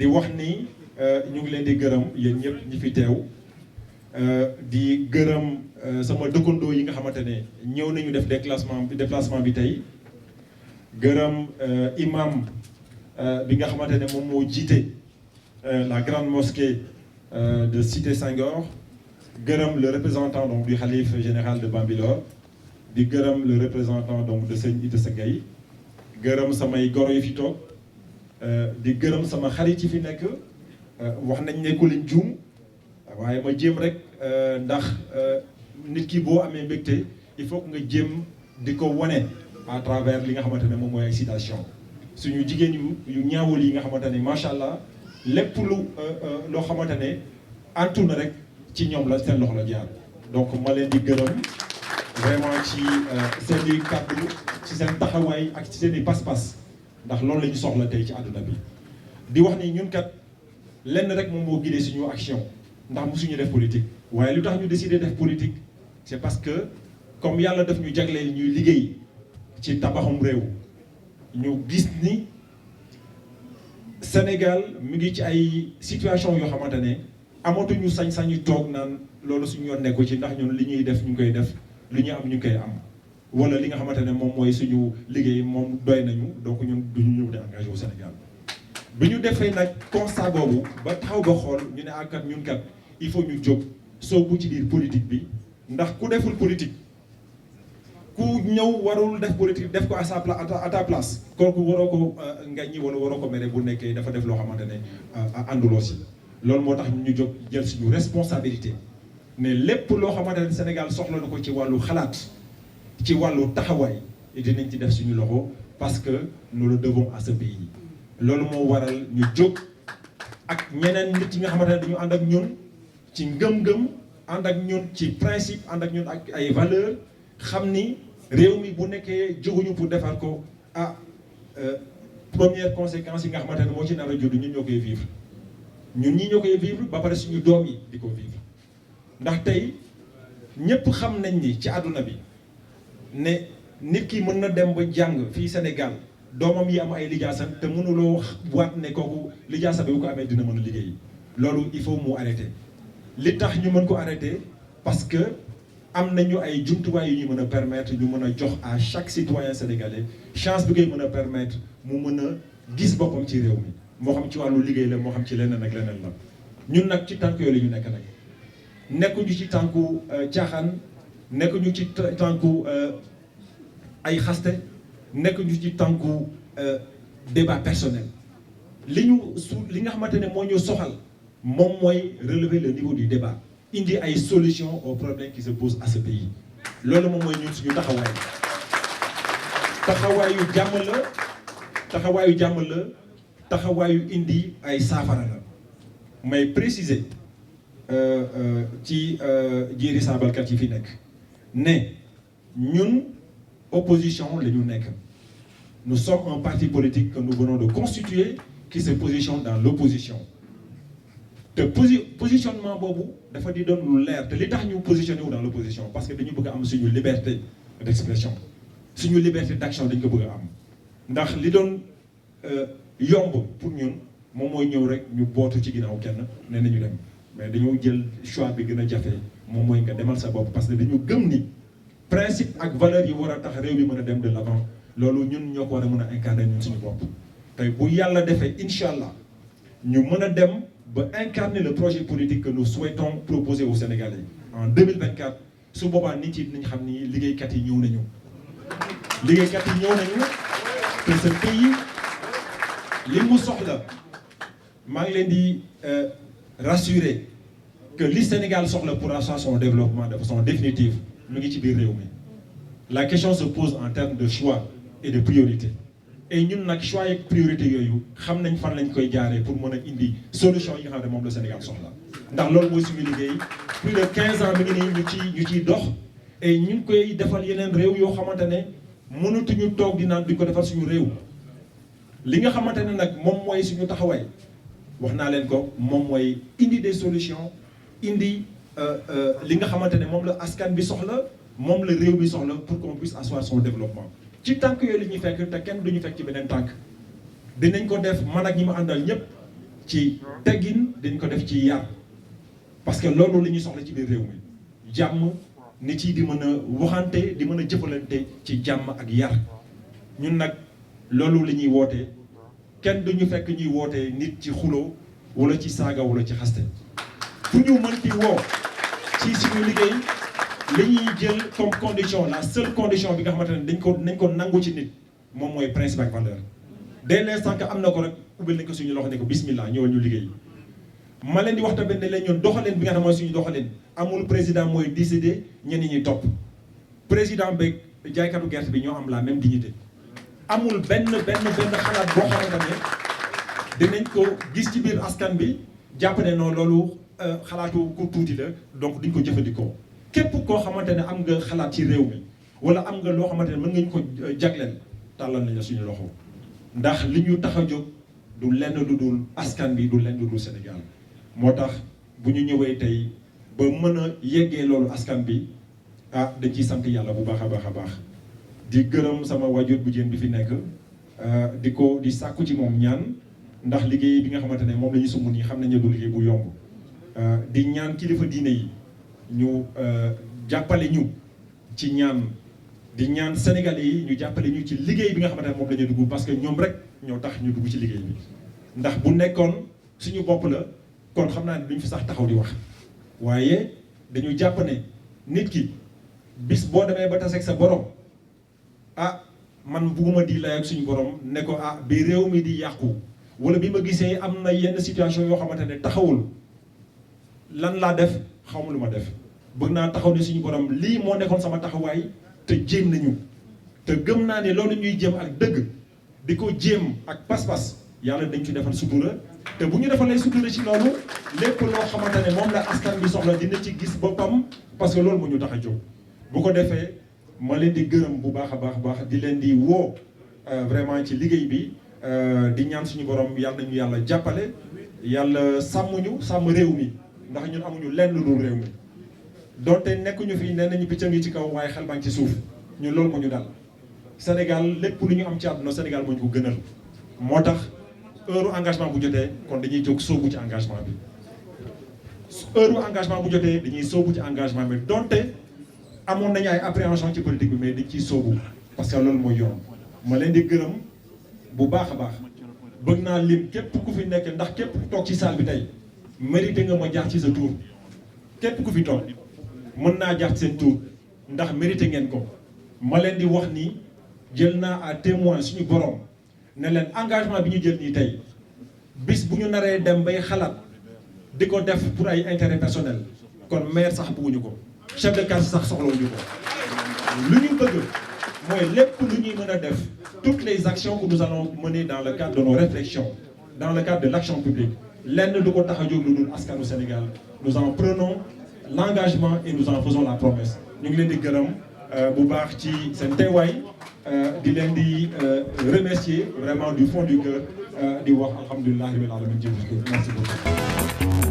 di wax ni ñu ngi leen di gërëm yéen ñëpp ñi fi teew di gërëm sama dëkkandoo yi nga xamante ne ñëw nañu def déplacement bi tey gërëm imam bi nga xamante ne moom moo jiite la grande mosquée de Cité Senghor gërëm le représentant donc du khalife général de Bambilor di gërëm le représentant donc de Sëñ Idrissa Gueye gërëm samay goro yi fi toog di gërëm sama xarit yi fi nekk wax nañ ne ku leen juum waaye ma jéem rek ndax nit ki boo amee mbégte il faut que nga jéem di ko wane à travers li nga xamante ne moom mooy ay citation suñu jigéen yu ñaawul yi nga xamante ne macha allah lépp loo xamante ne antu na rek ci ñoom la seen loxo la jaar donc ma leen di gërëm vraiment ci seen i kàddu ci seen taxawaay ak ci seen i pas-pas ndax loolu la ñu soxla tey ci àdduna bi di wax ni ñun kat lenn rek moom moo guidé suñu action ndax mosuñu def politique waaye lu tax ñu décidé def politique c'est parce que comme yàlla daf ñu jagleel ñuy liggéey ci tabaxum réew ñu gis ni Sénégal mi ngi ci ay situation yoo xamante ne amatuñu sañ-sañu toog naan loolu suñu yoon nekku ci ndax ñun li ñuy def ñu ngi koy def li ñu am ñu ngi koy am wala li nga xamante ne moom mooy suñu liggéey moom doy nañu donc ñun duñu ñëw di engagé au Sénégal bi ñu defee nag constat boobu ba taxaw ba xool ñu ne kat ñun kat il faut ñu jóg soobu ci biir politique bi ndax ku deful politique ku ñëw warul def politique def ko à ta place kooku waroo ko ngaññi wala waroo ko mere bu nekkee dafa def loo xamante ne ànduloo si loolu moo tax ñu jóg jël suñu responsabilité ne lépp loo xamante ne Sénégal soxla na ko ci wàllu xalaat ci wàllu taxawaay dinañ ci def suñu loxo parce que nous le devons à ce pays loolu moo waral ñu jóg ak ñeneen nit yi nga xamante ne dañu ànd ak ñun ci ngëm-ngëm ànd ak ñun ci principe ànd ak ñun ak ay valeurs xam ni réew mi bu nekkee jóguñu pour defar ko première conséquence yi nga xamante ne moo ci nar a judd ñun ñoo koy vivre ñun ñii ñoo koy vivre ba pare suñu doom yi di ko vivre ndax tey ñëpp xam nañ ni ci àdduna bi ne nit ki mën na dem ba jàng fii Sénégal doomam yi am ay lijaasa te mënuloo waat ne kooku lijaasa bi bu ko amee dina mën a liggéey loolu il faut mu arrêter li tax ñu mën ko arrêter parce que am nañu ay jumtuwaay yu ñu mën a permettre ñu mën a jox à chaque citoyen sénégalais chance bi koy mën a permettre mu mën a gis boppam ci réew mi moo xam ci wàllu liggéey la moo xam ci leneen ak leneen la ñun nag ci tànk yooyu la ñu nekk nag nekkuñu ci tànku caaxaan nekkuñu ci tànku ay xaste nekkuñu ci tànku débat personnel li nga xamante ne moo ñu soxal moom mooy relever le niveau du débat indi ay solutions aux problèmes qui se posent à ce pays loolu moom mooy ñun suñu taxawaay taxawaayu jàmm la taxawaayu indi ay saafara la may préciser ci jiiri saabalkat yi fi nekk ne ñun opposition la ñu nekk nous sommes un parti politique que nous venons de constituer qui se positionne dans l'opposition te positionnement boobu dafa di doon lu leer te li tax ñu positionné wu dans l'opposition parce que dañu bëgg a am suñu liberté d'expression suñu liberté d'action dañ ko bëgg a am ndax li doon yomb pour ñun moom mooy ñëw rek ñu bootu ci ginnaaw kenn ne nañu dem mais dañoo jël choix bi gën a jafe moom mooy nga demal sa bopp parce que dañu gëm ni principe ak valeur yi war a tax réew mi mën a dem de l'avant loolu ñun ñoo ko war a mën a incarner ñun suñu bopp tey bu yàlla defee incha allah ñu mën a dem ba incarner le projet politique que nous souhaitons proposer aux Sénégalais en 2024 su boobaa nit yi nañ xam ni liggéeykat yi ñëw nañu te ce pays li mu soxla maa ngi leen di rassurer que li Sénégal soxla pour asseoir son développement de façon définitive mu ngi ci biir réew mi la question se pose en termes de choix et de priorité et ñun nag choix ak priorité yooyu xam nañ fan lañ koy jaaree pour mën a indi solution yi nga xam ne moom la Sénégal soxla ndax loolu mooy suñu liggéey plus de 15 ans mi ngi nii ñu ciy dox et ñu ngi koy defal yeneen réew yoo xamante ne mënatuñu toog di naan duñ ko defal suñu réew li nga xamante ne nag moom mooy suñu taxawaay wax naa leen ko moom mooy indi des solutions indi li nga xamante ne moom la askan bi soxla moom la réew bi soxla pour qu'on puisse asseoir son développement ci tànk yooyu li ñuy fekk te kenn duñu fekk ci beneen tànk dinañ ko def man ak ñi ma àndal ñëpp ci teggin dañ ko def ci yar parce que loolu la ñuy soxla ci biir réew mi jàmm nit yi di mën a waxante di mën a jëfalante ci jàmm ak yar ñun nag loolu la ñuy woote kenn duñu fekk ñuy woote nit ci xuloo wala ci saaga wala ci xaste fu ñu mën di woo ci suñu liggéey li ñuy jël comme condition la seule condition bi nga xamante ne nañ ko nangu ci nit moom mooy principe ak valeur dès l'instant que am na ko rek ubbil nañ ko suñu loxo ne ko bismillah ñëwal ñu liggéey ma leen di wax tamit ne leen ñun doxaleen bi nga xam mooy suñu doxaleen amul président mooy décider ñenn ñi topp président beeg jaaykatu gerte bi ñoo am la même dignité amul benn xalaat boo xamante ne dinañ ko gis ci biir askan bi jàpp ne non loolu xalaatu ku tuuti la donc duñ ko jëfandikoo képp koo xamante ne am nga xalaat ci réew mi wala am nga loo xamante ne mën ngañ ko jagleel tàllal nañ la suñu loxo ndax li ñu tax a jóg du lenn lu dul askan bi du lenn lu dul Sénégal moo tax bu ñu ñëwee tey ba mën a yeggee loolu askan bi ah dañ ciy sant yàlla bu baax a baax a baax di gërëm sama wajur bu jigéen bi fi nekk di sàkku ci moom ñaan ndax liggéey bi nga xamante ne moom la ñu sumb nii xam nañu du liggéey bu yomb di ñaan kilifa diine yi ñu jàppale ñu ci ñaan di ñaan Sénégalais yi ñu jàppale ñu ci liggéey bi nga xamante ne moom la ñu dugg parce que ñoom rek ñoo tax ñu dugg ci liggéey bi ndax bu nekkoon suñu bopp la kon xam naa ne duñ fi sax taxaw di wax waaye dañu jàpp ne nit ki bis boo demee ba taseeg sa borom ah man bugguma di lay ak suñu borom ne ko ah bi réew mi di yàqu wala bi ma gisee am na yenn situation yoo xamante ne taxawul lan laa def xaw ma lu ma def bëgg naa taxaw ne suñu borom lii moo nekkoon sama taxawaay te jéem nañu te gëm naa ne loolu ñuy jéem ak dëgg di ko jéem ak pas-pas yàlla dañ ci defal sutura te bu ñu defalee sutura ci loolu lépp loo xamante ne moom la askan bi soxla dina ci gis boppam parce que loolu moo ñu tax a jóg bu ko defee ma leen di gërëm bu baax a baax di leen di woo vraiment ci liggéey bi di ñaan suñu borom yàlla nañu yàlla jàppale yàlla sàmm réew mi ndax ñun amuñu lenn lu dul réew mi donte nekkuñu fi nee nañu picc ngi ci kaw waaye xel baa ngi ci suuf ñun loolu moo ñu dal Sénégal lépp lu ñu am ci àdduna Sénégal moo ñu ko gënal moo tax heure engagement bu jotee kon dañuy jóg sóobu ci engagement bi heure engagement bu jotee dañuy sóobu ci engagement bi donte amoon nañu ay appréhension ci politique bi mais dañ ciy sóobu parce que loolu mooy yoon ma leen di gërëm bu baax a baax bëgg naa lim képp ku fi nekk ndax képp ku toog ci salle bi tey mérité nga ma jaar ci sa tour képp ku fi toog mën naa jaar ci seen tour ndax mérité ngeen ko ma leen di wax ni jël naa à témoin suñu borom ne leen engagement bi ñu jël nii tey bis bu ñu naree dem bay xalaat di ko def pour ay intérêt personnel kon maire sax bëgguñu ko chef de quartier sax soxlawuñu ko lu ñu bëgg mooy lépp lu ñuy mën a def toutes les actions que nous allons mener dans le cadre de nos réflexions dans le cadre de l'action publique lenn du ko tax a jóg lu dul askanu Sénégal nous en prenons l'engagement et nous en faisons la promesse ñu ngi leen di gërëm bu baax ci seen teewaay di leen di remercier vraiment du fond du cœur di wax alhamdulilah rabbil alamin merci beaucoup